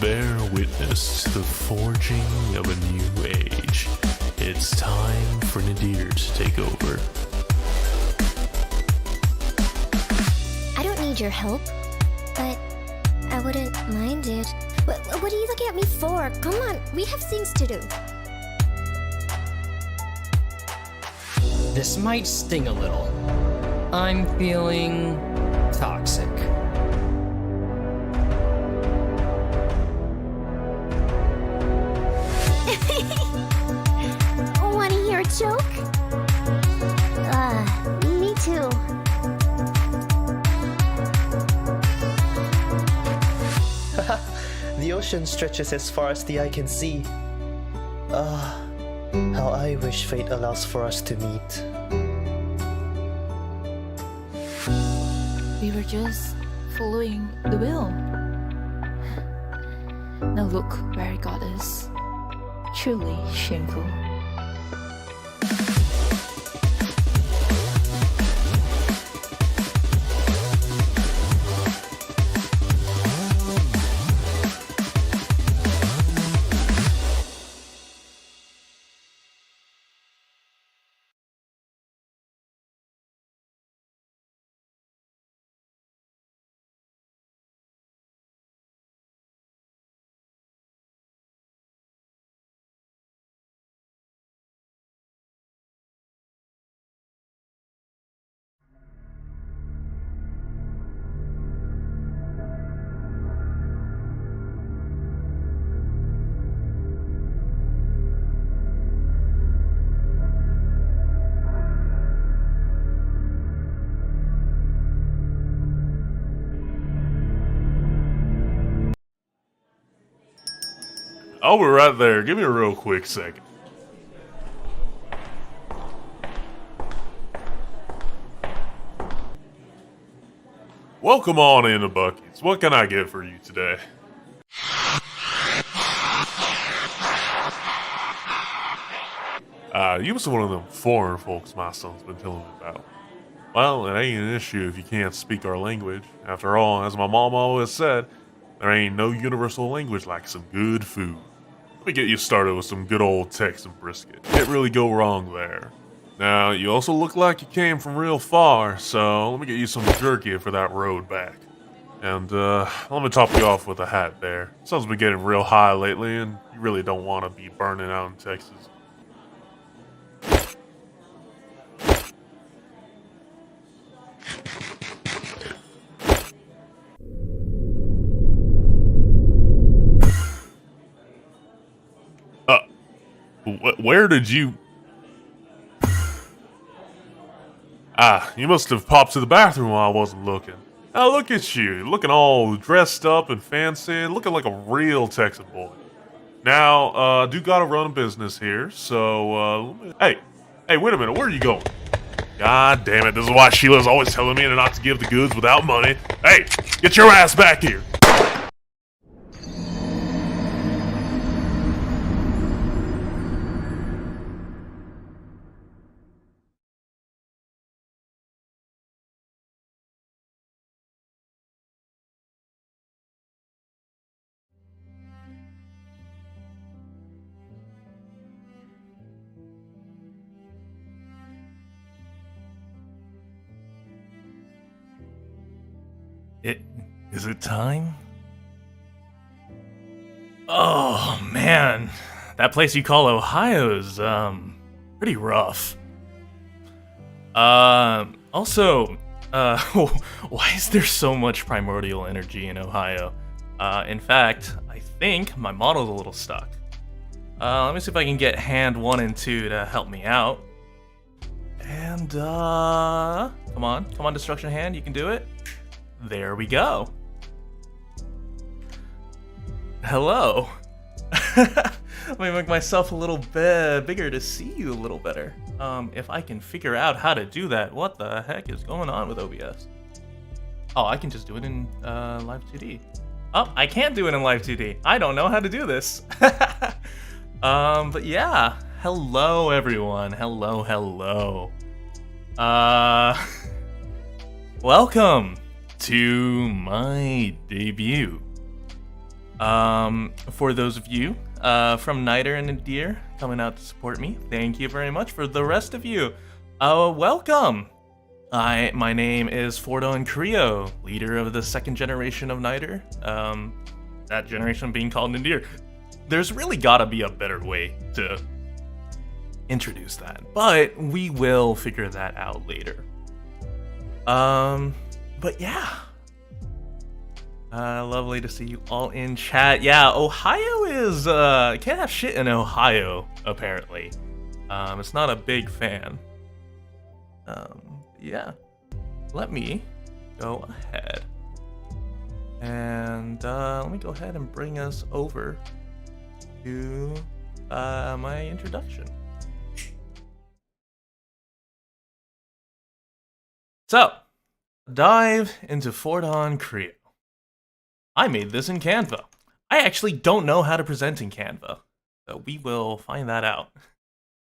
Bear witness to the forging of a new age. It's time for NADIR to take over. I don't need your help, but I wouldn't mind it. What are you looking at me for? Come on, we have things to do. This might sting a little. I'm feeling toxic. Want to hear a joke? Me too. The ocean stretches as far as the eye can see. How I wish fate allows for us to meet. We were just following the will. Now look where it got us. Truly shameful. I'll be right there. Give me a real quick second. Welcome on in, Bucky's. What can I get for you today? You must be one of them foreign folks my son's been telling me about. Well, it ain't an issue if you can't speak our language. After all, as my mom always said, there ain't no universal language like some good food. Let me get you started with some good old Texan brisket. Can't really go wrong there. Now, you also look like you came from real far, so let me get you some jerky for that road back. And, let me top you off with a hat there. Sun's been getting real high lately, and you really don't want to be burning out in Texas. Where did you... you must have popped to the bathroom while I wasn't looking. Now look at you, looking all dressed up and fancy, looking like a real Texan boy. Now, do gotta run a business here, so, hey, wait a minute, where are you going? God damn it, this is why Sheila's always telling me not to give the goods without money. Hey, get your ass back here! Is it time? Oh, man. That place you call Ohio's, pretty rough. Also, why is there so much primordial energy in Ohio? In fact, I think my model's a little stuck. Let me see if I can get hand 1 and 2 to help me out. And, come on, Destruction Hand, you can do it. There we go. Hello. Let me make myself a little bit bigger to see you a little better. If I can figure out how to do that, what the heck is going on with OBS? Oh, I can just do it in Live 2D. Oh, I can't do it in Live 2D. I don't know how to do this. But yeah, hello everyone. Hello. Welcome to my debut. For those of you from NITRE and NADIR coming out to support me, thank you very much. For the rest of you, welcome. My name is Fordon Creo, leader of the second generation of NITRE. That generation being called NADIR. There's really gotta be a better way to introduce that, but we will figure that out later. But yeah. Lovely to see you all in chat. Yeah, Ohio is, can't have shit in Ohio, apparently. It's not a big fan. Yeah. Let me go ahead. And, let me go ahead and bring us over to, my introduction. So, dive into Fordon Creo. I made this in Canva. I actually don't know how to present in Canva, so we will find that out.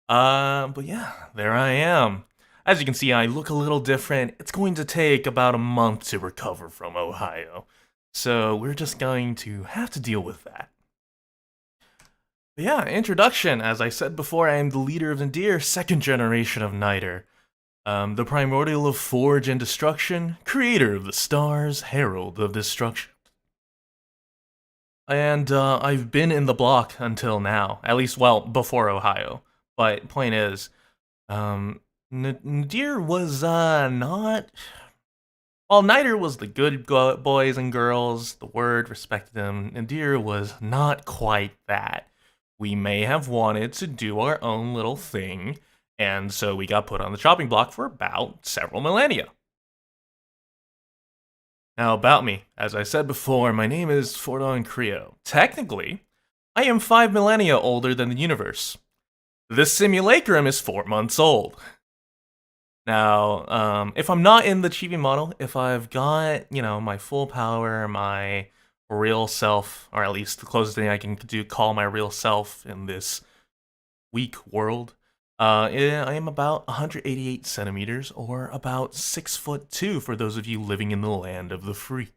But yeah, there I am. As you can see, I look a little different. It's going to take about a month to recover from Ohio, so we're just going to have to deal with that. But yeah, introduction. As I said before, I am the leader of NADIR, second generation of NITRE. The primordial of forge and destruction, creator of the stars, herald of destruction. And I've been in the block until now, at least, well, before Ohio. But point is, NADIR was not. Well, NITRE was the good boys and girls. The word respected them. NADIR was not quite that. We may have wanted to do our own little thing, and so we got put on the chopping block for about several millennia. Now about me, as I said before, my name is Fordon Creo. Technically, I am 5 millennia older than the universe. This simulacrum is 4 months old. Now, if I'm not in the chibi model, if I've got, my full power, my real self, or at least the closest thing I can do call my real self in this weak world, I am about 188 centimeters, or about 6'2" for those of you living in the land of the free.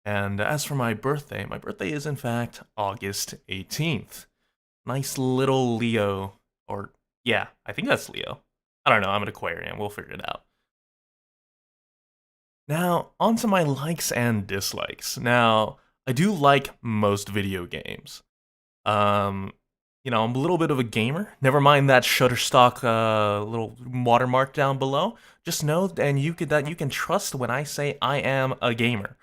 And as for my birthday is in fact August 18th. Nice little Leo, or yeah, I think that's Leo. I don't know, I'm an Aquarian, we'll figure it out. Now, onto my likes and dislikes. Now, I do like most video games. I'm a little bit of a gamer. Never mind that Shutterstock little watermark down below. Just know, and you can trust when I say I am a gamer.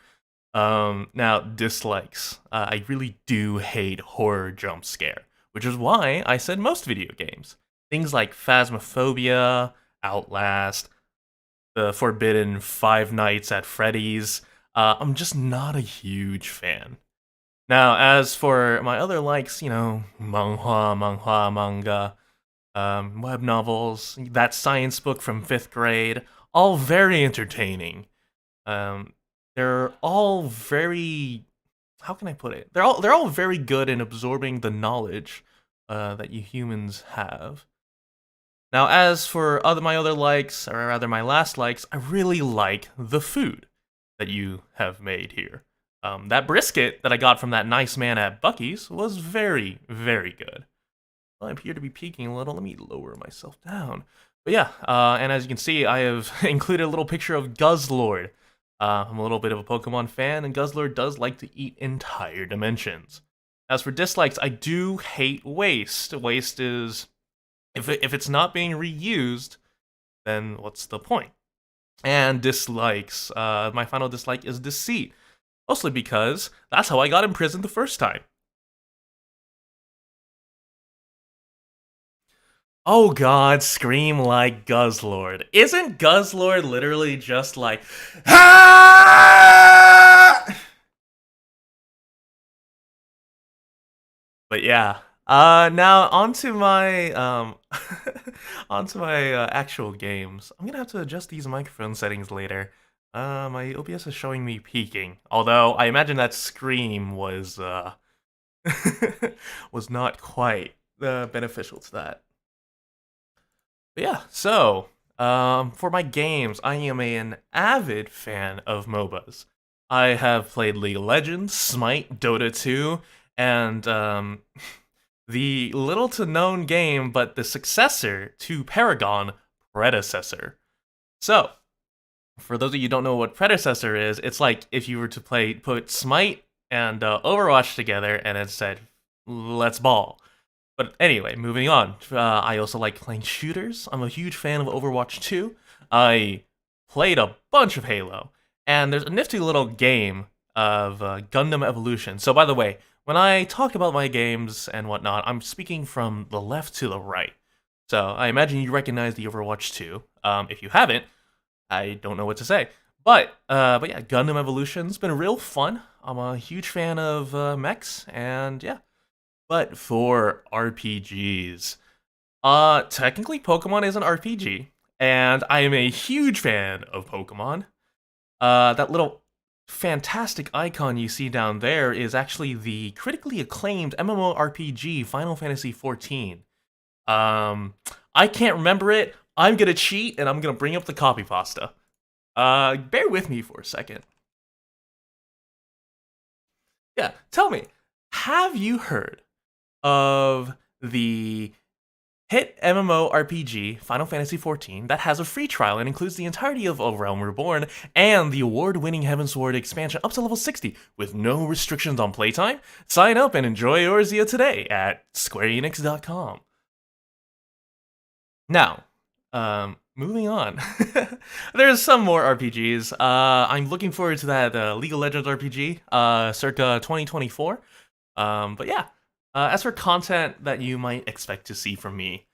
Now, dislikes. I really do hate horror jump scare, which is why I said most video games. Things like Phasmophobia, Outlast, the Forbidden Five Nights at Freddy's. I'm just not a huge fan. Now, as for my other likes, manga, web novels, that science book from 5th grade, all very entertaining. They're all very, how can I put it? They're all very good in absorbing the knowledge that you humans have. Now, as for my other likes, or rather my last likes, I really like the food that you have made here. That brisket that I got from that nice man at Buc-ee's was very, very good. Well, I appear to be peeking a little. Let me lower myself down. But yeah, and as you can see, I have included a little picture of Guzzlord. I'm a little bit of a Pokemon fan, and Guzzlord does like to eat entire dimensions. As for dislikes, I do hate waste. Waste is, if it's not being reused, then what's the point? And dislikes, my final dislike is deceit. Mostly because that's how I got imprisoned the first time. Oh god, scream like Guzzlord. Isn't Guzzlord literally just like, ah! But yeah, now onto my actual games. I'm gonna have to adjust these microphone settings later. My OBS is showing me peaking, although I imagine that scream was was not quite beneficial to that. But yeah, so for my games, I am an avid fan of MOBAs. I have played League of Legends, Smite, Dota 2, and the little to known game, but the successor to Paragon, Predecessor. So, for those of you who don't know what Predecessor is, it's like if you were to put Smite and Overwatch together and it said, let's ball. But anyway, moving on. I also like playing shooters. I'm a huge fan of Overwatch 2. I played a bunch of Halo. And there's a nifty little game of Gundam Evolution. So by the way, when I talk about my games and whatnot, I'm speaking from the left to the right. So I imagine you recognize the Overwatch 2. If you haven't, I don't know what to say. But yeah, Gundam Evolution's been real fun. I'm a huge fan of mechs, and yeah. But for RPGs, technically Pokemon is an RPG, and I am a huge fan of Pokemon. That little fantastic icon you see down there is actually the critically acclaimed MMORPG Final Fantasy XIV. I can't remember it. I'm gonna cheat, and I'm gonna bring up the copy pasta. Bear with me for a second. Yeah, tell me, have you heard of the hit MMORPG Final Fantasy XIV that has a free trial and includes the entirety of A Realm Reborn and the award-winning Heavensward expansion up to level 60 with no restrictions on playtime? Sign up and enjoy Orzia today at squareenix.com. Now, moving on. There's some more RPGs. I'm looking forward to that League of Legends RPG, circa 2024. But yeah. As for content that you might expect to see from me,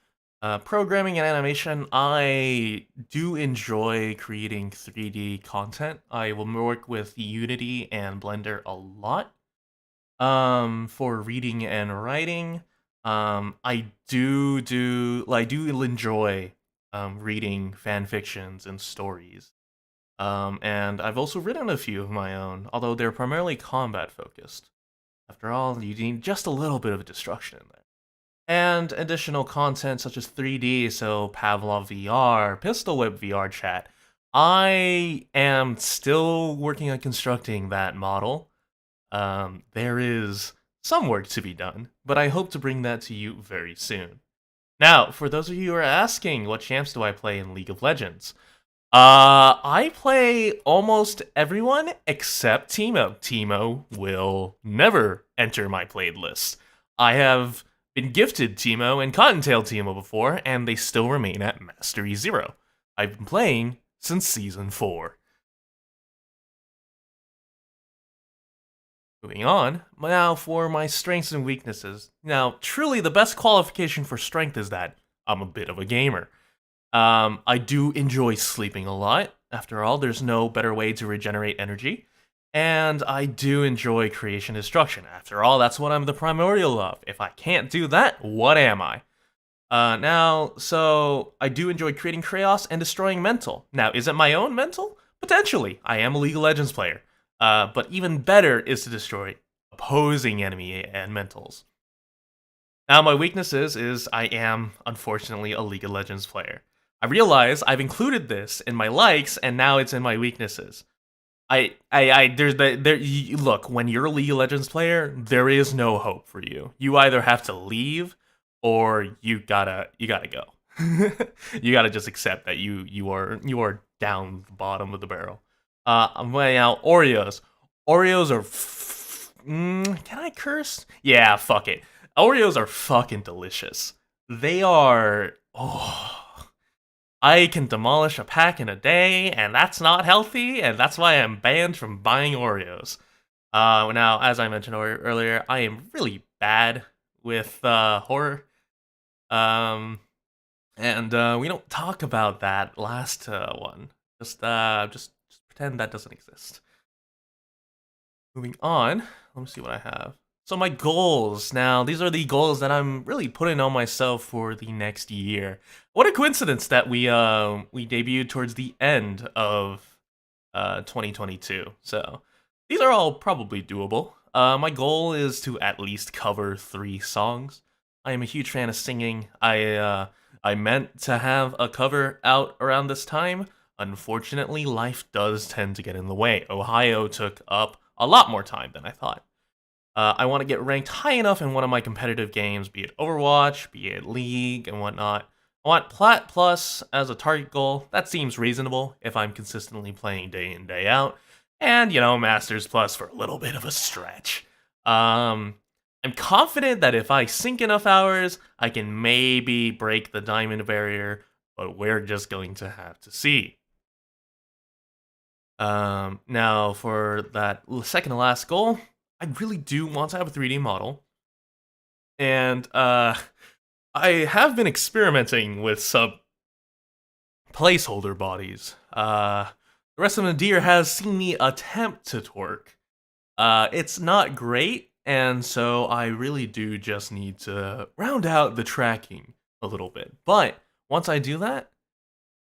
programming and animation, I do enjoy creating 3D content. I will work with Unity and Blender a lot. For reading and writing, I do enjoy reading fan fictions and stories. And I've also written a few of my own, although they're primarily combat focused. After all, you need just a little bit of destruction in there. And additional content such as 3D, so Pavlov VR, Pistol Whip VR chat. I am still working on constructing that model. There is some work to be done, but I hope to bring that to you very soon. Now, for those of you who are asking, what champs do I play in League of Legends? I play almost everyone except Teemo. Teemo will never enter my played list. I have been gifted Teemo and Cottontail Teemo before, and they still remain at Mastery 0. I've been playing since Season 4. Moving on, now for my strengths and weaknesses. Now, truly the best qualification for strength is that I'm a bit of a gamer. I do enjoy sleeping a lot. After all, there's no better way to regenerate energy. And I do enjoy creation and destruction. After all, that's what I'm the primordial of. If I can't do that, what am I? So I do enjoy creating chaos and destroying mental. Now, is it my own mental? Potentially. I am a League of Legends player. But even better is to destroy opposing enemy and mentals. Now, my weaknesses is I am, unfortunately, a League of Legends player. I realize I've included this in my likes, and now it's in my weaknesses. Look, when you're a League of Legends player, there is no hope for you. You either have to leave, or you gotta go. You gotta just accept that you are down the bottom of the barrel. Now, Oreos. Oreos are can I curse? Yeah, fuck it. Oreos are fucking delicious. They are, I can demolish a pack in a day, and that's not healthy, and that's why I'm banned from buying Oreos. Now, as I mentioned earlier, I am really bad with horror. And we don't talk about that last one. Just pretend that doesn't exist. Moving on, let me see what I have. So my goals. Now, these are the goals that I'm really putting on myself for the next year. What a coincidence that we debuted towards the end of 2022. So these are all probably doable. My goal is to at least cover 3 songs. I am a huge fan of singing. I meant to have a cover out around this time, Unfortunately, life does tend to get in the way. Ohio took up a lot more time than I thought. I want to get ranked high enough in one of my competitive games, be it Overwatch, be it League, and whatnot. I want Plat Plus as a target goal. That seems reasonable if I'm consistently playing day in, day out. And, Masters Plus for a little bit of a stretch. I'm confident that if I sink enough hours, I can maybe break the diamond barrier, but we're just going to have to see. Now, for that second to last goal, I really do want to have a 3D model. And, I have been experimenting with some placeholder bodies. The rest of NADIR has seen me attempt to twerk. It's not great, and so I really do just need to round out the tracking a little bit. But once I do that,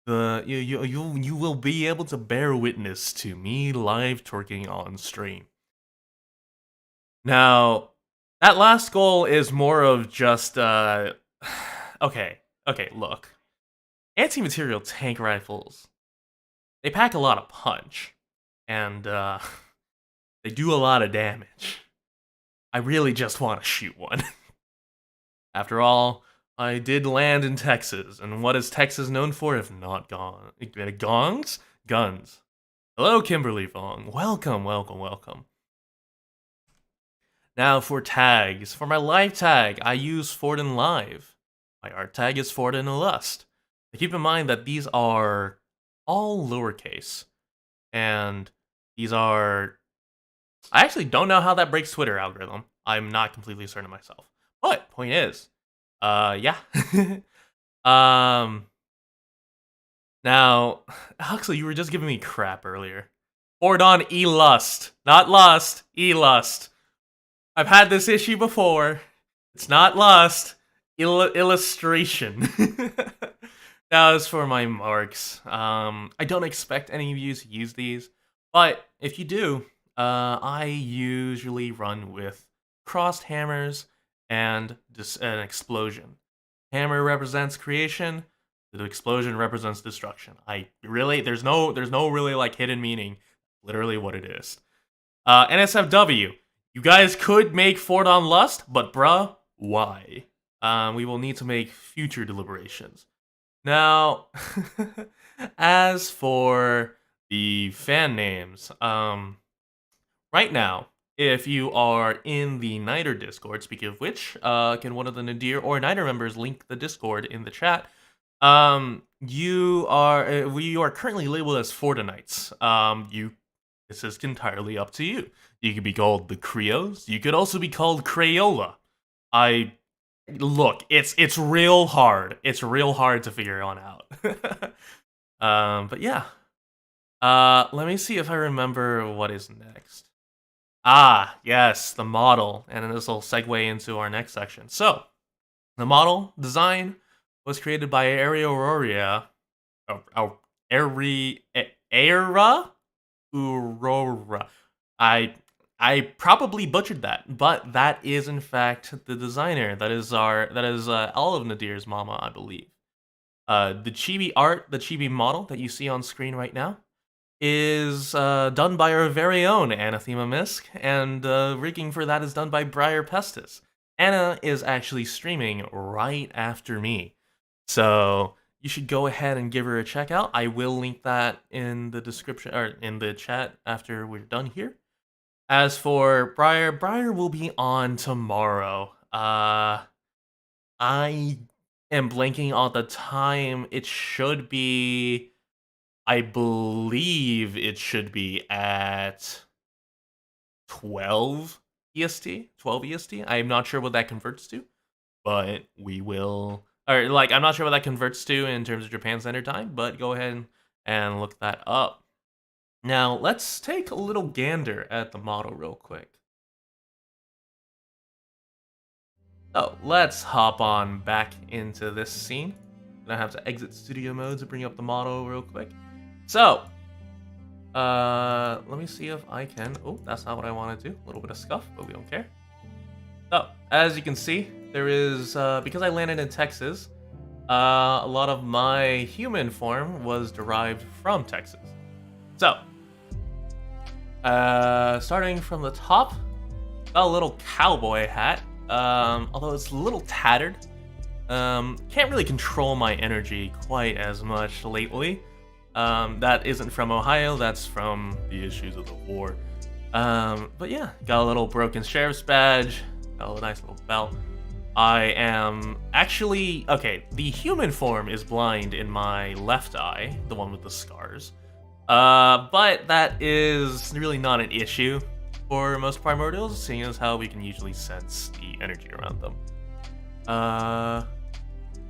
you will be able to bear witness to me live twerking on stream. Now, that last goal is more of just okay, look. Anti-material tank rifles, they pack a lot of punch, and they do a lot of damage. I really just want to shoot one. After all, I did land in Texas, and what is Texas known for if not gongs? Guns. Hello, Kimberly Vong. Welcome. Now for tags. For my live tag, I use Forden Live. My art tag is Forden Lust. Keep in mind that these are all lowercase, and these are... I actually don't know how that breaks Twitter algorithm. I'm not completely certain myself. But, point is, yeah. Now, Huxley, you were just giving me crap earlier. Fordon E-Lust. Not Lust, E-Lust. I've had this issue before. It's not Lust, illustration. Now, as for my marks, I don't expect any of you to use these, but if you do, I usually run with crossed hammers and an explosion. Hammer represents creation, the explosion represents destruction. There's no really like hidden meaning. Literally what it is. NSFW, you guys could make Fordon Lust, but bruh, why? We will need to make future deliberations. Now, as for the fan names, right now, if you are in the NITRE Discord, speaking of which, can one of the NADIR or NITRE members link the Discord in the chat? We are currently labeled as Fordonites. This is entirely up to you. You could be called the Creos. You could also be called Crayola. Look, it's real hard. It's real hard to figure on out. But yeah. Let me see if I remember what is next. Ah, yes, the model. And this will segue into our next section. So, the model design was created by Aurora. I probably butchered that, but that is in fact the designer. That is all of Nadir's mama, I believe. The chibi art, the chibi model that you see on screen right now, is done by our very own Anathema Misk, and rigging for that is done by Briar Pestis. Anna is actually streaming right after me, so you should go ahead and give her a check out. I will link that in the description or in the chat after we're done here. As for Briar will be on tomorrow. I am blanking on the time. It should be, I believe it should be at 12 EST. 12 EST. I'm not sure what that converts to, but we will. Or I'm not sure what that converts to in terms of Japan Standard Time, but go ahead and look that up. Now, let's take a little gander at the model real quick. So, let's hop on back into this scene. I'm gonna have to exit studio mode to bring up the model real quick. So, let me see if I can... Oh, that's not what I want to do. A little bit of scuff, but we don't care. So, as you can see, there is... because I landed in Texas, a lot of my human form was derived from Texas. So, starting from the top, got a little cowboy hat, although it's a little tattered. Can't really control my energy quite as much lately. That isn't from Ohio, that's from the issues of the war. But yeah, got a little broken sheriff's badge, got a nice little belt. I am actually, okay, the human form is blind in my left eye, the one with the scars. But that is really not an issue for most primordials, seeing as how we can usually sense the energy around them.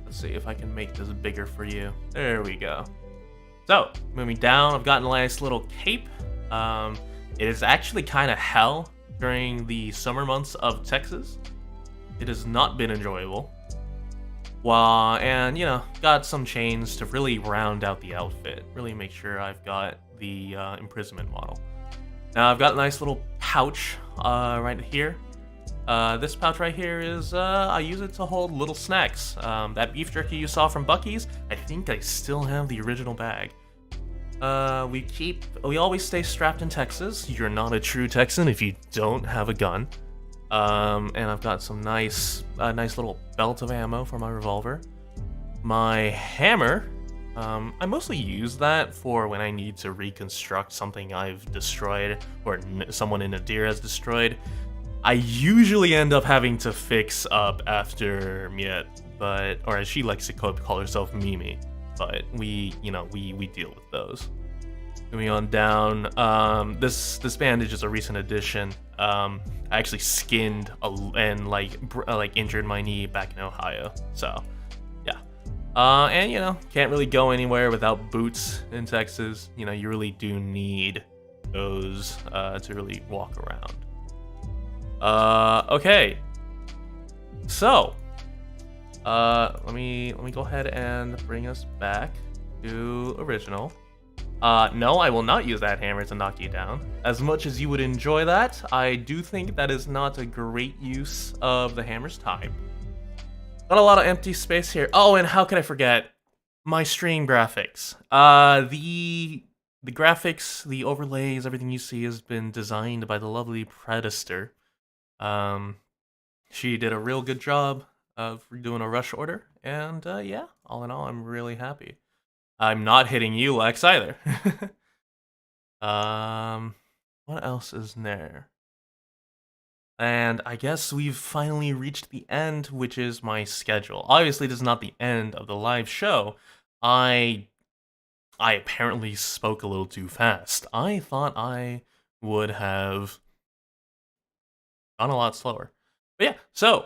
Let's see if I can make this bigger for you. There we go. So, moving down, I've gotten a nice little cape. It is actually kind of hell during the summer months of Texas. It has not been enjoyable. And, you know, got some chains to really round out the outfit. Really make sure I've got the imprisonment model. Now, I've got a nice little pouch right here. This pouch right here is, I use it to hold little snacks. That beef jerky you saw from Buc-ee's, I think I still have the original bag. We always stay strapped in Texas. You're not a true Texan if you don't have a gun. And I've got some nice little belt of ammo for my revolver. My hammer, I mostly use that for when I need to reconstruct something I've destroyed or someone in NADIR has destroyed. I usually end up having to fix up after Miette, or as she likes to call herself, Mimi. But we deal with those. Moving on down, this bandage is a recent addition. I actually skinned and injured my knee back in Ohio, so yeah. And you know, can't really go anywhere without boots in Texas. You know, you really do need those to really walk around. Okay. So, let me go ahead and bring us back to original. No, I will not use that hammer to knock you down. As much as you would enjoy that, I do think that is not a great use of the hammer's time. Got a lot of empty space here. Oh, and how could I forget? My stream graphics. The graphics, the overlays, everything you see has been designed by the lovely Predator. She did a real good job of doing a rush order, and yeah, all in all, I'm really happy. I'm not hitting you, Lex, either. What else is there? And I guess we've finally reached the end, which is my schedule. Obviously, this is not the end of the live show. I apparently spoke a little too fast. I thought I would have gone a lot slower. But yeah, so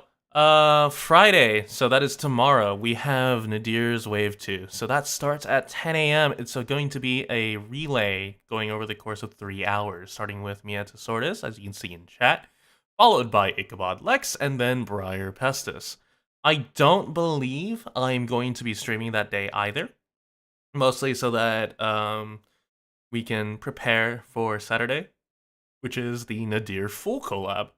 Friday, so that is tomorrow, we have NADIR's Wave 2. So that starts at 10 a.m. It's going to be a relay going over the course of 3 hours, starting with Miette Sordes, as you can see in chat, followed by Ichabod Lex, and then Briar Pestis. I don't believe I'm going to be streaming that day either, mostly so that we can prepare for Saturday, which is the NADIR full collab.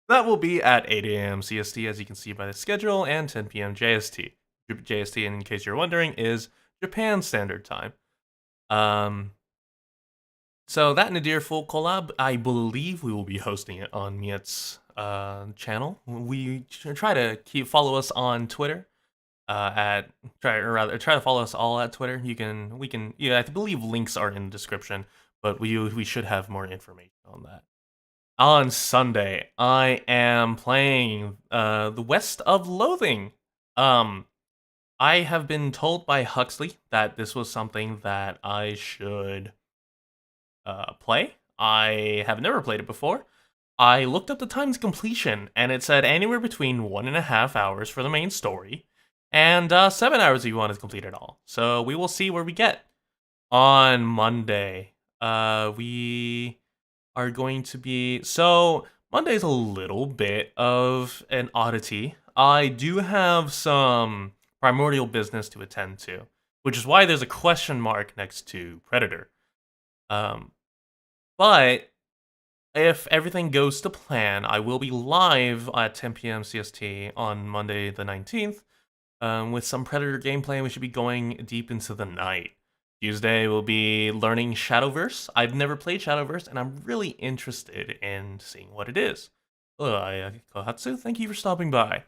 That will be at 8 a.m. CST, as you can see by the schedule, and 10 p.m. JST. JST, in case you're wondering, is Japan Standard Time. So that NADIR full collab, I believe we will be hosting it on Miette's channel. We try to follow us on Twitter. Try to follow us all at Twitter. I believe links are in the description, but we should have more information on that. On Sunday, I am playing the West of Loathing. I have been told by Huxley that this was something that I should play. I have never played it before. I looked up the time's completion, and it said anywhere between 1.5 hours for the main story, and 7 hours if you want to complete it all. So we will see where we get. On Monday, we are going to be... So, Monday's a little bit of an oddity. I do have some primordial business to attend to, which is why there's a question mark next to Predator. But if everything goes to plan, I will be live at 10 p.m. CST on Monday the 19th With some Predator gameplay, we should be going deep into the night. Tuesday, we'll be learning Shadowverse. I've never played Shadowverse, and I'm really interested in seeing what it is. Kohatsu, thank you for stopping by.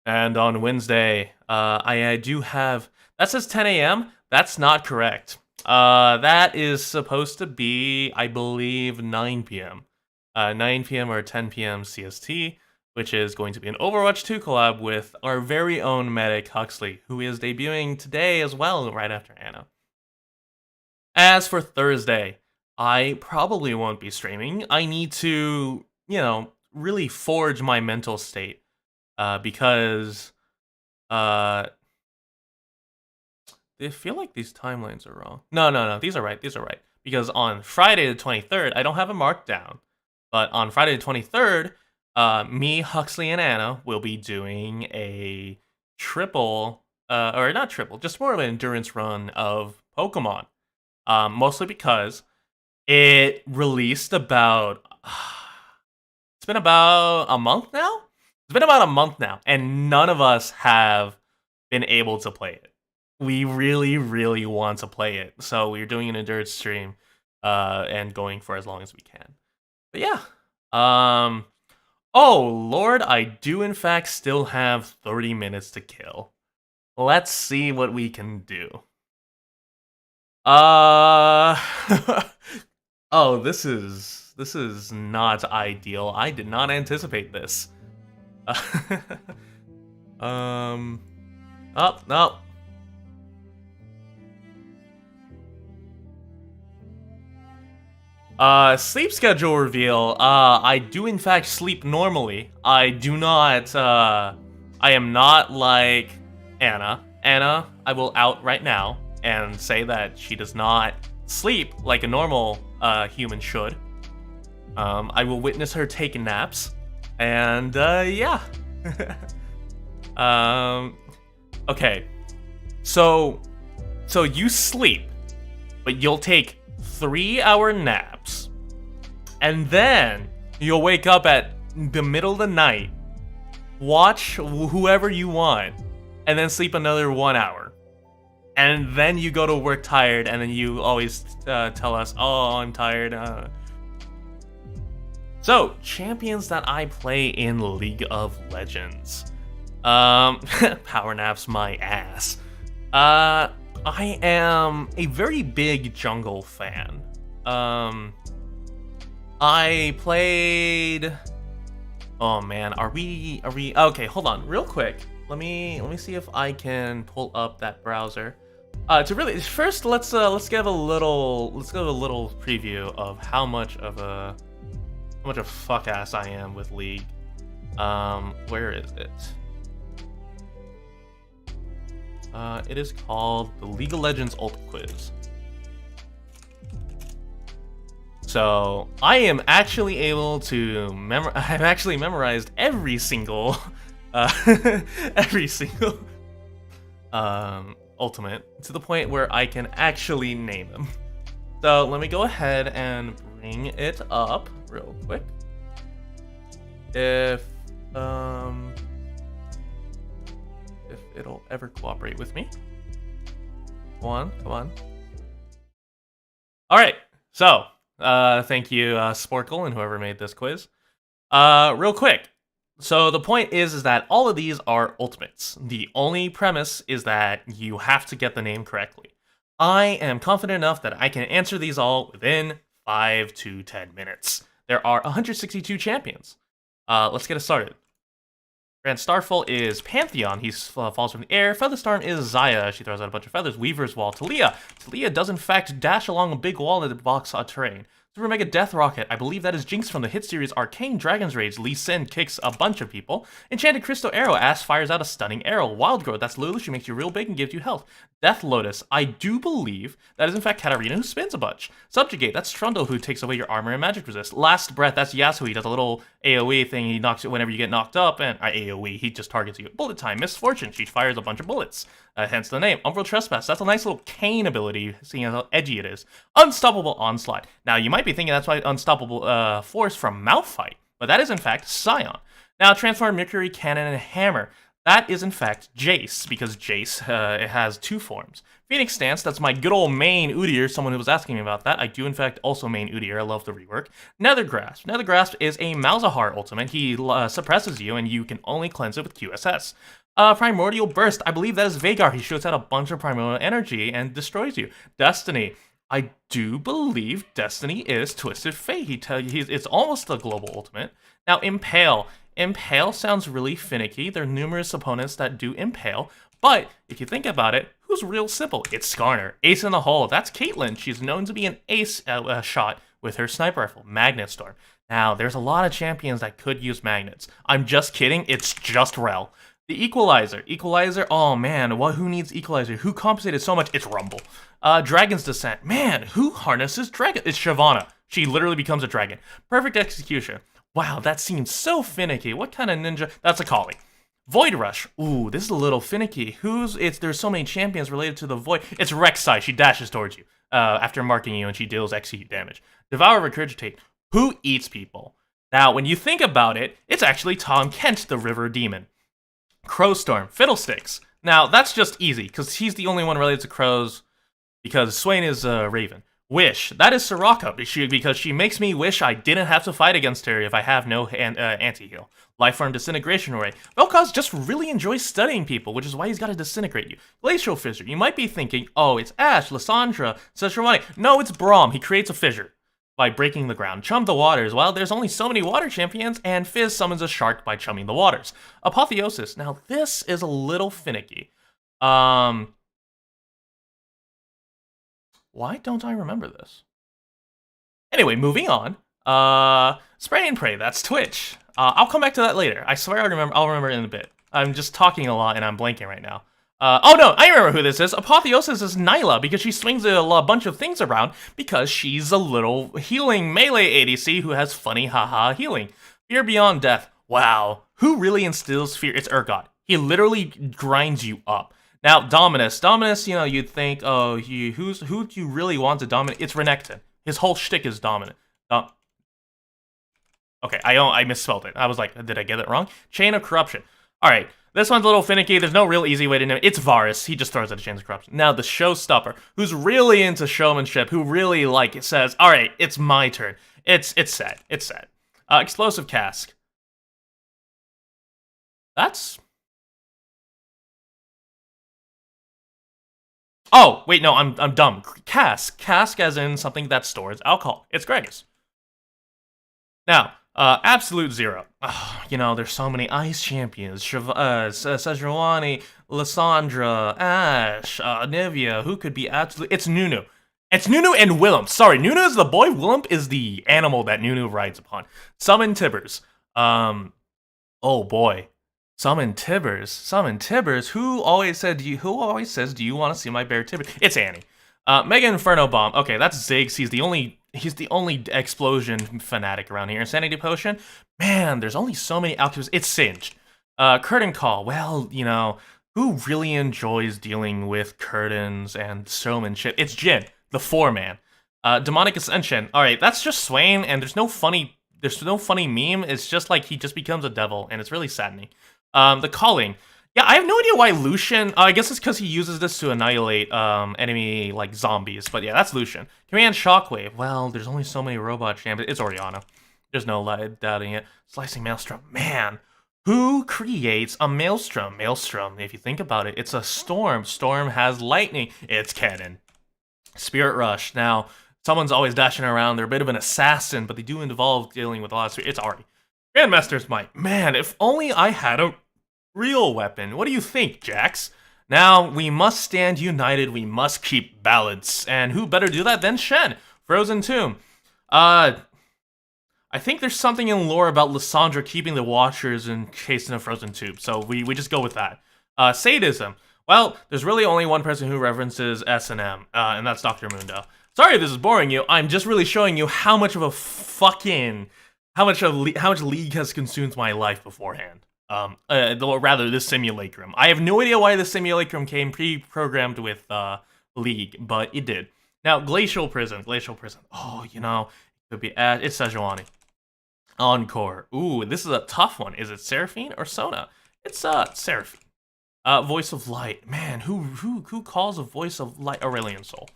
And on Wednesday, I do have... That says 10 a.m.? That's not correct. That is supposed to be, I believe, 9 p.m. 9 p.m. or 10 p.m. CST, which is going to be an Overwatch 2 collab with our very own medic, Huxley, who is debuting today as well, right after Anna. As for Thursday, I probably won't be streaming. I need to, really forge my mental state, because I feel like these timelines are wrong. No, these are right, Because on Friday the 23rd, I don't have it marked down, but on Friday the 23rd, me, Huxley, and Anna will be doing a triple, or not triple, just more of an endurance run of Pokemon. Mostly because it released about... It's been about a month now? It's been about a month now, and none of us have been able to play it. We really, really want to play it, so we're doing an endurance stream, and going for as long as we can. But yeah. Oh, Lord, I do in fact still have 30 minutes to kill. Let's see what we can do. Oh, this is not ideal. I did not anticipate this. Oh, no. Sleep schedule reveal. I do in fact sleep normally. I do not, I am not like Anna. Anna, I will out right now and say that she does not sleep like a normal human should. I will witness her taking naps, and yeah. Okay, so you sleep, but you'll take 3-hour naps, and then you'll wake up at the middle of the night, watch whoever you want, and then sleep another 1 hour. And then you go to work tired, and then you always tell us, oh, I'm tired. So, champions that I play in League of Legends. Power naps my ass. I am a very big jungle fan. I played... Oh man, are we... Okay, hold on, real quick. Let me see if I can pull up that browser. To really first, let's give a little preview of how much of a fuck ass I am with League. Where is it? It is called the League of Legends Ult Quiz. So I am actually able to I've actually memorized every single ultimate to the point where I can actually name them. So let me go ahead and bring it up real quick. If it'll ever cooperate with me. Come on. All right. So, thank you, Sporkle, and whoever made this quiz. Real quick. So the point is that all of these are ultimates. The only premise is that you have to get the name correctly. I am confident enough that I can answer these all within 5 to 10 minutes. There are 162 champions. Let's get it started. Grand Starfall is Pantheon. He falls from the air. Featherstorm is Zaya. She throws out a bunch of feathers. Weaver's Wall. Talia does in fact dash along a big wall that blocks terrain. Super Mega Death Rocket. I believe that is Jinx from the hit series Arcane Dragon's Rage. Lee Sin kicks a bunch of people. Enchanted Crystal Arrow. Ass fires out a stunning arrow. Wild Growth. That's Lulu. She makes you real big and gives you health. Death Lotus. I do believe that is in fact Katarina who spins a bunch. Subjugate. That's Trundle who takes away your armor and magic resist. Last Breath. That's Yasuo. He does a little AoE thing. He knocks it whenever you get knocked up. And AoE. He just targets you. Bullet Time. Misfortune. She fires a bunch of bullets. Hence the name. Umbral Trespass. That's a nice little cane ability, seeing how edgy it is. Unstoppable Onslaught. Now, you might be thinking that's why Unstoppable Force from Malphite, but that is in fact Scion. Now, Transform Mercury Cannon and Hammer. That is in fact Jace, because Jace it has 2 forms. Phoenix Stance, that's my good old main Udyr, someone who was asking me about that. I do in fact also main Udyr, I love the rework. Nether Grasp. Nether Grasp is a Malzahar ultimate. He suppresses you and you can only cleanse it with QSS. Primordial Burst, I believe that is Vagar. He shoots out a bunch of primordial energy and destroys you. Destiny. I do believe Destiny is Twisted Fate. It's almost a global ultimate. Now Impale. Impale sounds really finicky. There are numerous opponents that do Impale, but if you think about it, who's real simple? It's Skarner. Ace in the hole. That's Caitlyn. She's known to be an ace shot with her sniper rifle, Magnet Storm. Now, there's a lot of champions that could use magnets. I'm just kidding. It's just Rel. The Equalizer. Equalizer, oh man, who needs Equalizer? Who compensated so much? It's Rumble. Dragon's Descent. Man, who harnesses Dragon? It's Shyvana. She literally becomes a dragon. Perfect Execution. Wow, that seems so finicky. What kind of ninja? That's a Kali. Void Rush. Ooh, this is a little finicky. There's so many champions related to the Void. It's Rek'Sai. She dashes towards you after marking you, and she deals execute damage. Devour Regurgitate. Who eats people? Now, when you think about it, it's actually Tom Kent, the River Demon. Crowstorm. Fiddlesticks. Now, that's just easy, because he's the only one related to crows, because Swain is Raven. Wish. That is Soraka, because she makes me wish I didn't have to fight against her if I have no anti-heal. Lifeform Disintegration Ray. Vel'Koz just really enjoys studying people, which is why he's got to disintegrate you. Glacial Fissure. You might be thinking, oh, it's Ashe, Lissandra, Sejuani. No, it's Braum. He creates a fissure by breaking the ground. Chum the Waters. Well, there's only so many water champions, and Fizz summons a shark by chumming the waters. Apotheosis. Now, this is a little finicky. Why don't I remember this? Anyway, moving on. Spray and Pray, that's Twitch. I'll come back to that later. I swear I'll remember it in a bit. I'm just talking a lot and I'm blanking right now. Oh no, I remember who this is. Apotheosis is Nyla because she swings a bunch of things around because she's a little healing melee ADC who has funny haha healing. Fear Beyond Death. Wow. Who really instills fear? It's Urgot. He literally grinds you up. Now, Dominus. Dominus, you know, you'd think, oh, who do you really want to dominate? It's Renekton. His whole shtick is dominant. Okay, I misspelled it. I was like, did I get it wrong? Chain of Corruption. All right, this one's a little finicky. There's no real easy way to know it. It's Varus. He just throws out a Chain of Corruption. Now, the Showstopper, who's really into showmanship, who really, like, it says, all right, it's my turn. It's sad. It's sad. Explosive Cask. That's... Oh, wait, no, I'm dumb. Cask. Cask as in something that stores alcohol. It's Gragas. Now, Absolute Zero. Oh, you know, there's so many ice champions. Sejuani, Lissandra, Ashe, Nivea. Who could be absolute? It's Nunu. It's Nunu and Willem. Sorry, Nunu is the boy. Willem is the animal that Nunu rides upon. Summon Tibbers. Oh boy. Summon Tibbers. Who always says, do you want to see my bear Tibbers? It's Annie. Mega Inferno Bomb. Okay, that's Ziggs. He's the only explosion fanatic around here. Insanity Potion. Man, there's only so many alchemists. It's Singed. Curtain Call. Well, you know, who really enjoys dealing with curtains and showmanship? It's Jin, the 4-man. Demonic Ascension. All right, that's just Swain, and there's no funny meme. It's just like he just becomes a devil, and it's really saddening. The Calling. Yeah, I have no idea why Lucian... I guess it's because he uses this to annihilate enemy, like, zombies. But yeah, that's Lucian. Command Shockwave. Well, there's only so many robot champions. It's Orianna. There's no doubting it. Slicing Maelstrom. Man, who creates a Maelstrom? Maelstrom, if you think about it, it's a storm. Storm has lightning. It's Cannon. Spirit Rush. Now, someone's always dashing around. They're a bit of an assassin, but they do involve dealing with a lot of... It's Ari. Grandmaster's Might. Man, if only I had a real weapon. What do you think, Jax? Now, we must stand united. We must keep balance. And who better do that than Shen? Frozen Tomb. I think there's something in lore about Lissandra keeping the Watchers encased in a frozen tube. So we just go with that. Sadism. Well, there's really only one person who references S&M, and that's Dr. Mundo. Sorry if this is boring you. I'm just really showing you how much of a fucking... How much League has consumed my life beforehand. Rather, this simulacrum. I have no idea why the simulacrum came pre-programmed with League, but it did. Now, Glacial Prison. Oh, you know, it could be it's Sejuani. Encore. Ooh, this is a tough one. Is it Seraphine or Sona? It's Seraphine. Voice of Light. Man, who calls a Voice of Light Aurelion Soul?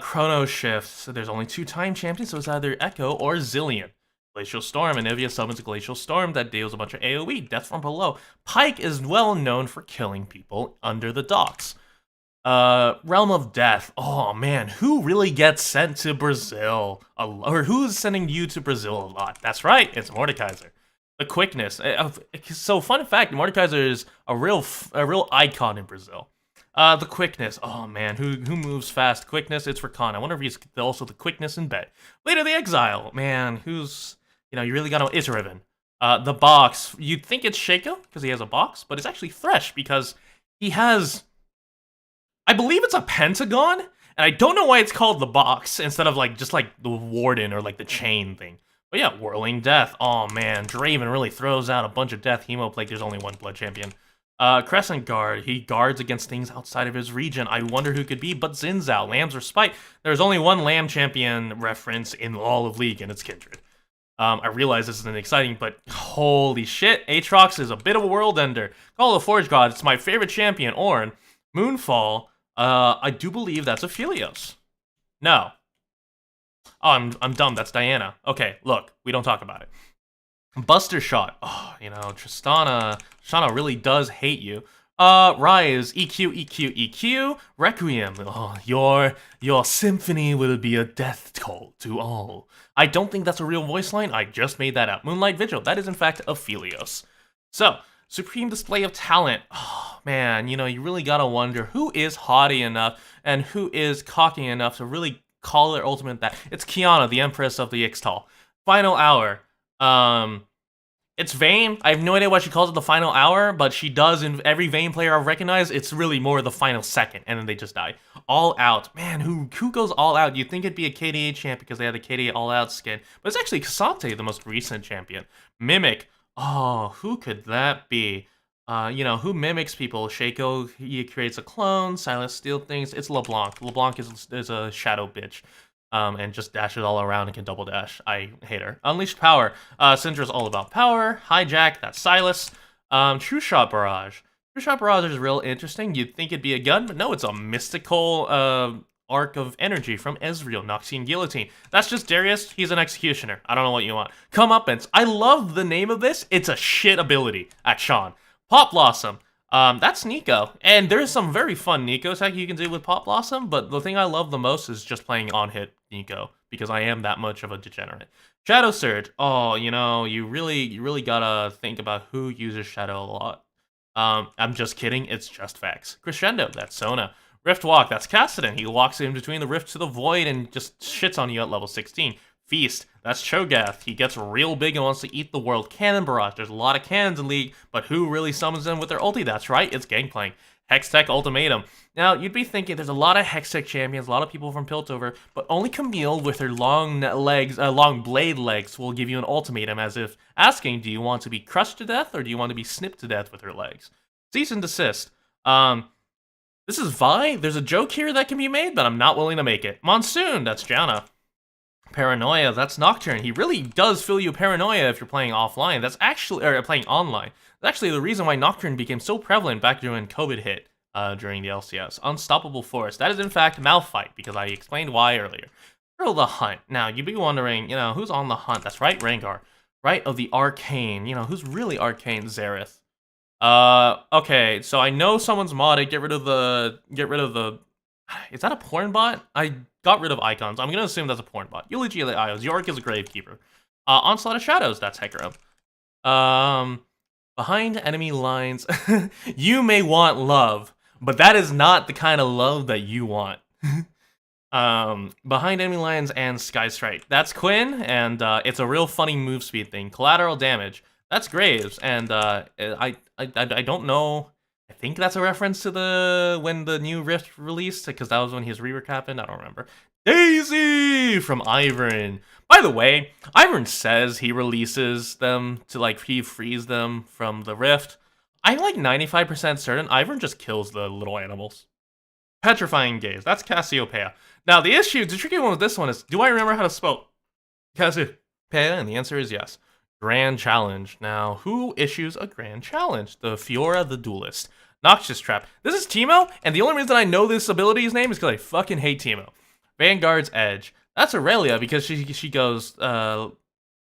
Chrono Shift. So there's only 2 time champions, so it's either Echo or Zillion. Glacial Storm. Anivia summons a Glacial Storm that deals a bunch of AoE. Death from below. Pike is well known for killing people under the docks. Realm of Death. Oh man, who really gets sent to Brazil? Or who's sending you to Brazil a lot? That's right, it's Mordekaiser. The quickness. So fun fact, Mordekaiser is a real icon in Brazil. The quickness. Oh man, who moves fast? Quickness. It's for Khan. I wonder if he's also the quickness in bed. Later the Exile. Man, who's you really gotta. It's Riven. The box. You'd think it's Shaco because he has a box, but it's actually Thresh because he has. I believe it's a pentagon, and I don't know why it's called the box instead of just like the warden or like the chain thing. But yeah, Whirling Death. Oh man, Draven really throws out a bunch of death hemo like there's only one blood champion. Crescent Guard. He guards against things outside of his region. I wonder who could be, but Zinzao. Lambs or Spite. There's only one Lamb champion reference in all of League, and it's Kindred. I realize this isn't exciting, but holy shit, Aatrox is a bit of a world ender. Call of the Forge God. It's my favorite champion, Ornn. Moonfall. I do believe that's Aphelios. No. Oh, I'm dumb. That's Diana. Okay, look, we don't talk about it. Buster Shot. Oh, Tristana really does hate you. Rise. EQ, EQ, EQ. Requiem. Oh, your symphony will be a death toll to all. I don't think that's a real voice line. I just made that up. Moonlight Vigil. That is in fact Aphelios. So, Supreme Display of Talent. Oh, man, you really gotta wonder who is haughty enough and who is cocky enough to really call their ultimate that. It's Kiana, the Empress of the Ixtal. Final Hour. It's Vayne. I have no idea why she calls it the Final Hour, but she does in every Vayne player I've recognized. It's really more the final second, and then they just die. All Out. Man, who goes all out? You'd think it'd be a KDA champ because they had the KDA All Out skin, but it's actually Kasate, the most recent champion. Mimic. Oh, who could that be? Who mimics people? Shaco, he creates a clone. Silas steals things. It's LeBlanc. LeBlanc is a shadow bitch. And just dashes all around and can double dash. I hate her. Unleashed Power. Syndra's all about power. Hijack, that's Silas. True Shot Barrage. True Shot Barrage is real interesting. You'd think it'd be a gun, but no, it's a mystical arc of energy from Ezreal. Noxian Guillotine. That's just Darius. He's an executioner. I don't know what you want. Comeuppance. I love the name of this. It's a shit ability at Sean. Pop Blossom. That's Nico, and there's some very fun Nico tech you can do with Pop Blossom, but the thing I love the most is just playing on-hit Nico, because I am that much of a degenerate. Shadow Surge. Oh, you really gotta think about who uses Shadow a lot. I'm just kidding, it's just facts. Crescendo, that's Sona. Rift Walk, that's Kassadin. He walks in between the Rift to the Void and just shits on you at level 16. Feast, that's Cho'Gath. He gets real big and wants to eat the world. Cannon Barrage, there's a lot of cannons in League, but who really summons them with their ulti? That's right, it's Gangplank. Hextech Ultimatum. Now, you'd be thinking there's a lot of Hextech champions, a lot of people from Piltover, but only Camille with her long blade legs will give you an ultimatum, as if asking, do you want to be crushed to death or do you want to be snipped to death with her legs? Cease and desist. This is Vi. There's a joke here that can be made, but I'm not willing to make it. Monsoon, that's Janna. Paranoia, that's Nocturne. He really does fill you paranoia if you're playing offline. That's actually, or playing online. That's actually the reason why Nocturne became so prevalent back when COVID hit during the LCS. Unstoppable Force. That is in fact Malphite, because I explained why earlier. Girl the Hunt. Now, you'd be wondering, who's on the hunt? That's right, Rengar. Right, of the Arcane. Who's really Arcane? Xerath. Okay, so I know someone's modded. Get rid of the... Is that a porn bot? I got rid of icons. I'm gonna assume that's a porn bot. Eulogy of the Isles. Yorick is a Gravekeeper. Onslaught of Shadows. That's Hecarim. Behind enemy lines. You may want love, but that is not the kind of love that you want. Behind enemy lines and Sky Strike. That's Quinn, and it's a real funny move speed thing. Collateral damage. That's Graves, and I don't know. I think that's a reference to when the new Rift released, because that was when his rework happened. I don't remember. Daisy from Ivern. By the way, Ivern says he releases them to he frees them from the Rift. I'm 95% certain Ivern just kills the little animals. Petrifying Gaze. That's Cassiopeia. Now the tricky one with this one is, do I remember how to spell Cassiopeia? And the answer is yes. Grand Challenge. Now, who issues a Grand Challenge? The Fiora the Duelist. Noxious Trap. This is Teemo, and the only reason I know this ability's name is because I fucking hate Teemo. Vanguard's Edge. That's Aurelia because she goes,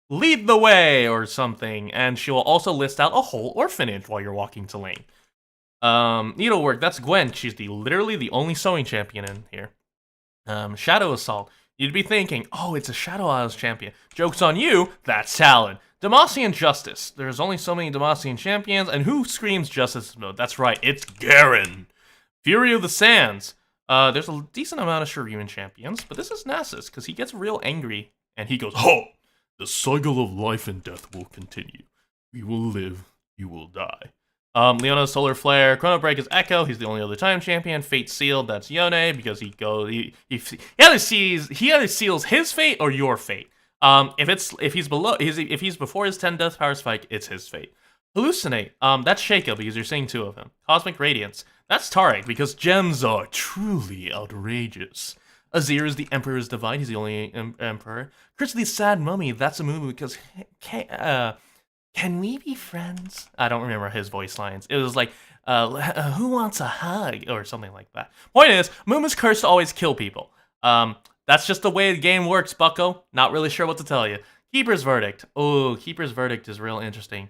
lead the way or something, and she will also list out a whole orphanage while you're walking to lane. Needlework, that's Gwen. She's literally the only sewing champion in here. Shadow Assault. You'd be thinking, oh, it's a Shadow Isles champion. Joke's on you, that's Talon. Demacian Justice. There's only so many Demacian champions, and who screams Justice mode? That's right, it's Garen. Fury of the Sands. There's a decent amount of Shuriken champions, but this is Nasus, because he gets real angry, and he goes, "Ho! The cycle of life and death will continue. We will live, you will die." Leona's Solar Flare. Chrono Break is Echo. He's the only other time champion. Fate Sealed. That's Yone because he either seals his fate or your fate. If he's before his 10 death power spike, it's his fate. Hallucinate. That's Shaco because you're seeing two of him. Cosmic Radiance. That's Tarek because gems are truly outrageous. Azir is the Emperor's Divide. He's the only Emperor. Chris the Sad Mummy. That's a movie because can we be friends? I don't remember his voice lines. It was like, who wants a hug? Or something like that. Point is, Muma's cursed to always kill people. That's just the way the game works, bucko. Not really sure what to tell you. Keeper's Verdict. Oh, Keeper's Verdict is real interesting.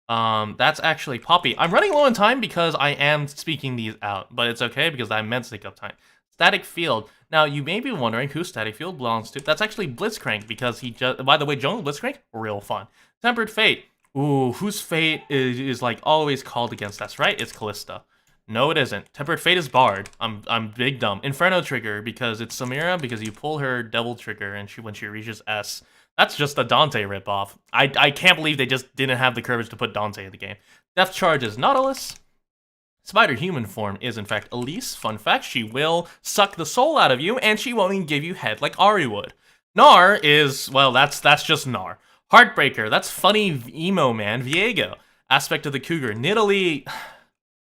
That's actually Poppy. I'm running low on time because I am speaking these out, but it's okay because I meant to take up time. Static Field. Now, you may be wondering who Static Field belongs to. That's actually Blitzcrank because he just... By the way, Joan Blitzcrank, real fun. Tempered Fate. Ooh, whose fate is like always called against? That's right, it's Callista. No, it isn't. Tempered Fate is Bard. I'm big dumb. Inferno Trigger because it's Samira because you pull her Devil Trigger and when she reaches S. That's just a Dante ripoff. I can't believe they just didn't have the courage to put Dante in the game. Death Charge is Nautilus. Spider Human form is in fact Elise. Fun fact, she will suck the soul out of you and she won't even give you head like Ari would. Gnar is, well, that's just Gnar. Heartbreaker, that's funny emo man, Viego. Aspect of the Cougar, Nidalee.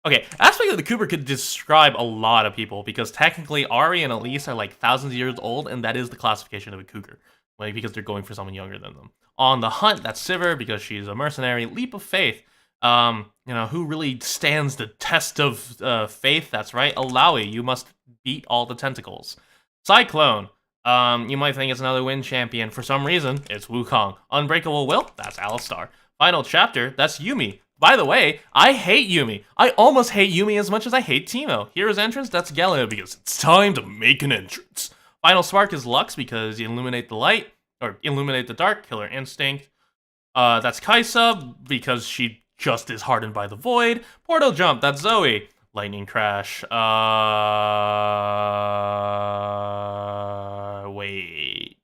Okay, Aspect of the Cougar could describe a lot of people because technically Ari and Elise are like thousands of years old, and that is the classification of a cougar, like because they're going for someone younger than them. On the Hunt, that's Sivir because she's a mercenary. Leap of Faith, who really stands the test of faith? That's right, Alawi. You must beat all the tentacles. Cyclone. You might think it's another wind champion. For some reason, it's Wukong. Unbreakable Will, that's Alistar. Final Chapter, that's Yuumi. By the way, I hate Yuumi. I almost hate Yuumi as much as I hate Teemo. Hero's Entrance, that's Galio because it's time to make an entrance. Final Spark is Lux because you illuminate the light, or illuminate the dark, Killer Instinct. That's Kaisa because she just is hardened by the void. Portal Jump, that's Zoe. Lightning Crash, wait.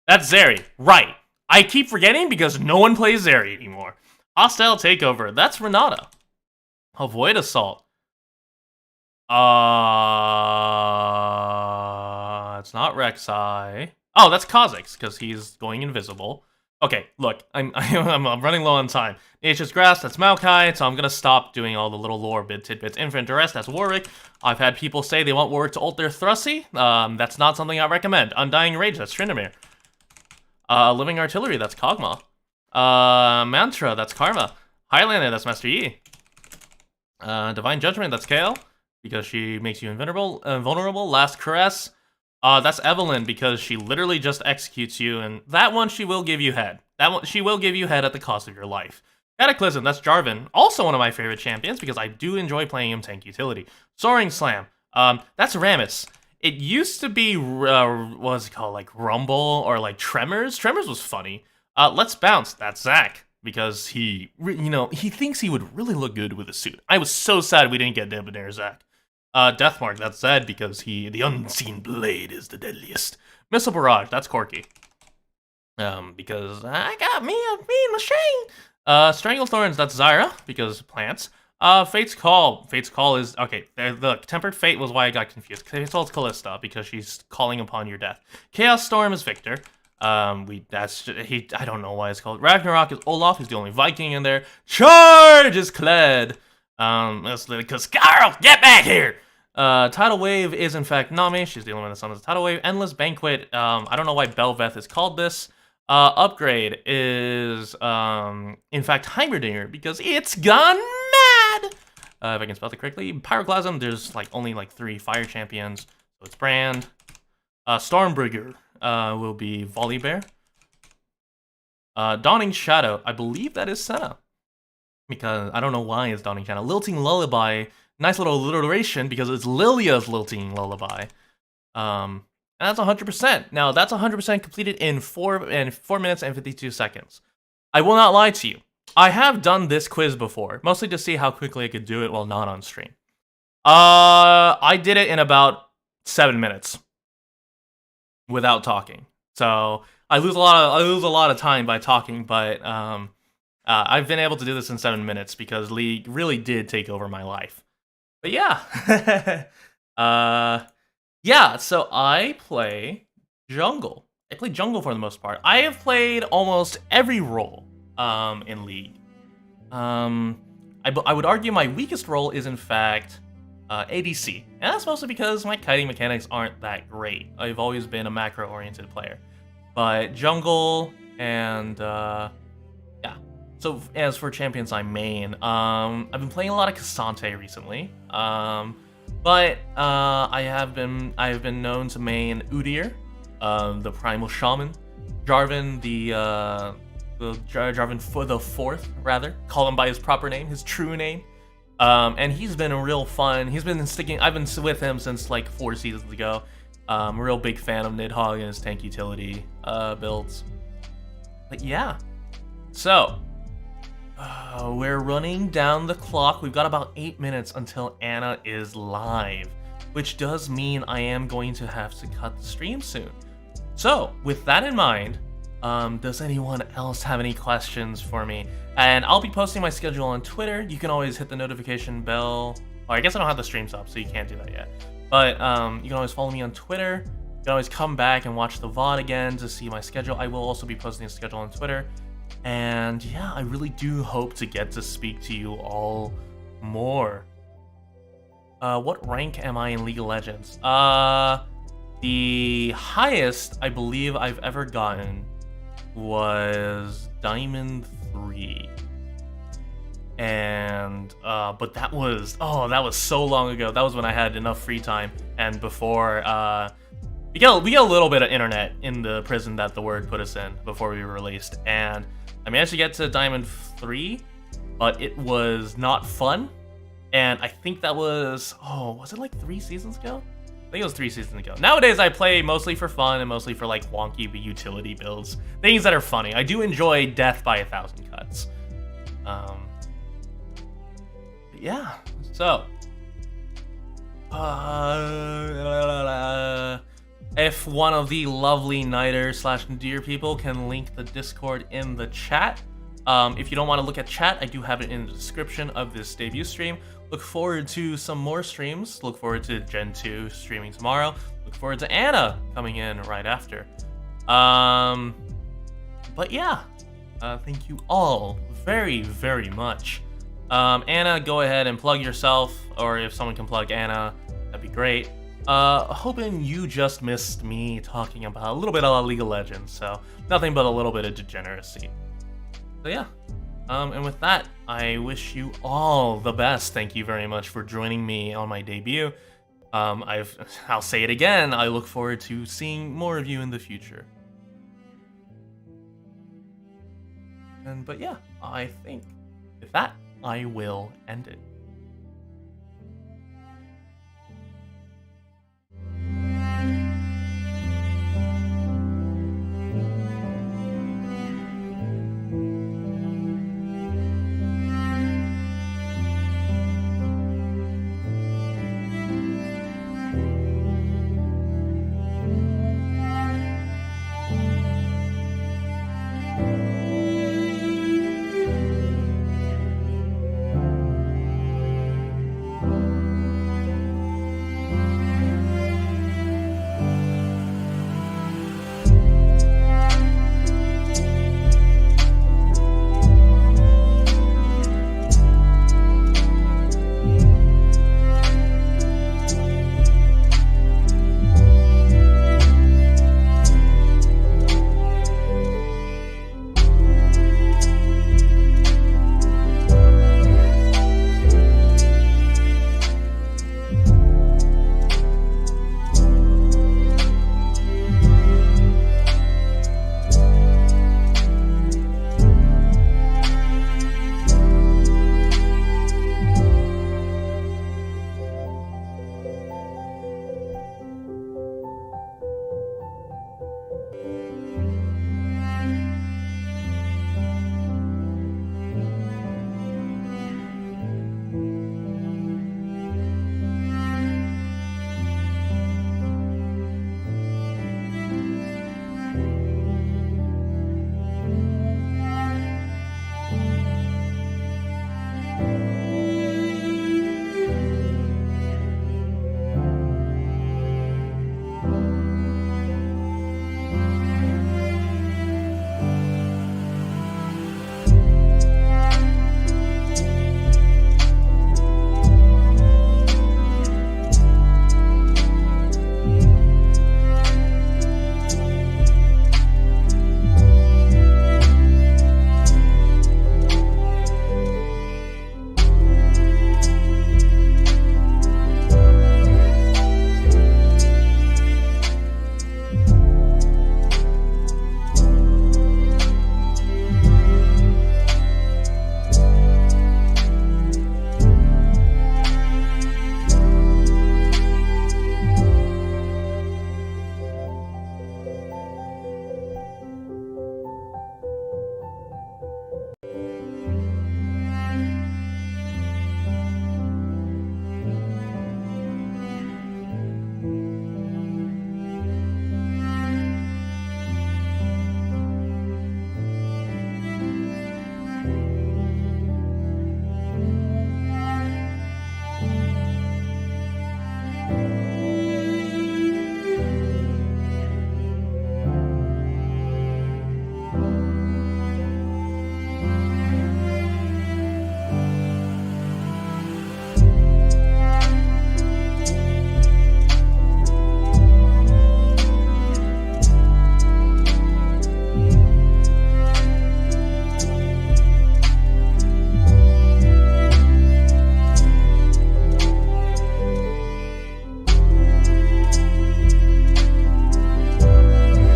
That's Zeri, right. I keep forgetting because no one plays Zeri anymore. Hostile Takeover, that's Renata. Avoid Assault. It's not Rek'Sai. Oh, that's Kha'Zix, because he's going invisible. Okay, look, I'm running low on time. Nature's Grass, that's Maokai, so I'm gonna stop doing all the little lore tidbits. Infinite Duress, that's Warwick. I've had people say they want Warwick to ult their Thrusty. That's not something I recommend. Undying Rage, that's Tryndamere. Living Artillery, that's Kog'Maw. Mantra, that's Karma. Highlander, that's Master Yi. Divine Judgment, that's Kayle, because she makes you invulnerable. Last Caress, that's Evelyn, because she literally just executes you, and that one she will give you head. That one she will give you head at the cost of your life. Cataclysm, that's Jarvan, also one of my favorite champions, because I do enjoy playing him tank utility. Soaring Slam, that's Rammus. It used to be, what was it called, like Rumble or like Tremors? Tremors was funny. Let's Bounce, that's Zac, because he thinks he would really look good with a suit. I was so sad we didn't get Debonair Zac. Deathmark, that's Zed, because the unseen blade is the deadliest. Missile Barrage, that's Corki. Because I got me a mean machine. Stranglethorns, that's Zyra, because plants. Fate's Call. Fate's Call is... Okay, look, Tempered Fate was why I got confused. Fate's Call is Callista, because she's calling upon your death. Chaos Storm is Victor. I don't know why it's called. Ragnarok is Olaf, he's the only Viking in there. Charge is Kled. That's because Carl, get back here! Tidal Wave is in fact Nami, she's the only one that's on the Tidal Wave. Endless Banquet, I don't know why Belveth is called this. Upgrade is, in fact, Heimerdinger, because it's gone mad! If I can spell it correctly. Pyroclasm, there's only 3 fire champions, so it's Brand. Stormbringer will be Volibear. Dawning Shadow, I believe that is Senna, because I don't know why it's Dawning Shadow. Lilting Lullaby, nice little alliteration because it's Lilia's Lilting Lullaby. And that's 100%. Now, that's 100% completed in 4 minutes and 52 seconds. I will not lie to you. I have done this quiz before, mostly to see how quickly I could do it while not on stream. I did it in about 7 minutes without talking. So I lose a lot of time by talking, but I've been able to do this in 7 minutes because League really did take over my life. But yeah. Yeah, so I play jungle. I play jungle for the most part. I have played almost every role in League. I would argue my weakest role is, in fact, ADC. And that's mostly because my kiting mechanics aren't that great. I've always been a macro-oriented player. But jungle and, yeah. So as for champions I main, I've been playing a lot of Cassante recently. But I have been known to main Udyr, the Primal Shaman, Jarvan, Jarvan for the fourth, rather, call him by his proper name, his true name, and he's been a real fun. I've been with him since 4 seasons ago. I'm a real big fan of Nidhogg and his tank utility builds. But yeah, so. We're running down the clock. We've got about 8 minutes until Anna is live, which does mean I am going to have to cut the stream soon. So, with that in mind, does anyone else have any questions for me? And I'll be posting my schedule on Twitter. You can always hit the notification bell. Oh, I guess I don't have the streams up, so you can't do that yet. But you can always follow me on Twitter. You can always come back and watch the VOD again to see my schedule. I will also be posting a schedule on Twitter. And yeah, I really do hope to get to speak to you all more. What rank am I in League of Legends? The highest I believe I've ever gotten was Diamond 3. And but that was so long ago. That was when I had enough free time and before we get a little bit of internet in the prison that the word put us in before we were released, and I managed to get to Diamond 3, but it was not fun. And I think that was, was it 3 seasons ago? I think it was 3 seasons ago. Nowadays, I play mostly for fun and mostly for wonky utility builds. Things that are funny. I do enjoy Death by 1,000 Cuts. But yeah, so. If one of the lovely NITRE/NADIR people can link the Discord in the chat. If you don't want to look at chat, I do have it in the description of this debut stream. Look forward to some more streams. Look forward to Gen 2 streaming tomorrow. Look forward to Anna coming in right after. But yeah, thank you all very, very much. Anna, go ahead and plug yourself, or if someone can plug Anna, that'd be great. Hoping you just missed me talking about a little bit of League of Legends, so nothing but a little bit of degeneracy. So yeah, and with that, I wish you all the best. Thank you very much for joining me on my debut. I'll say it again, I look forward to seeing more of you in the future. But yeah, I think with that, I will end it.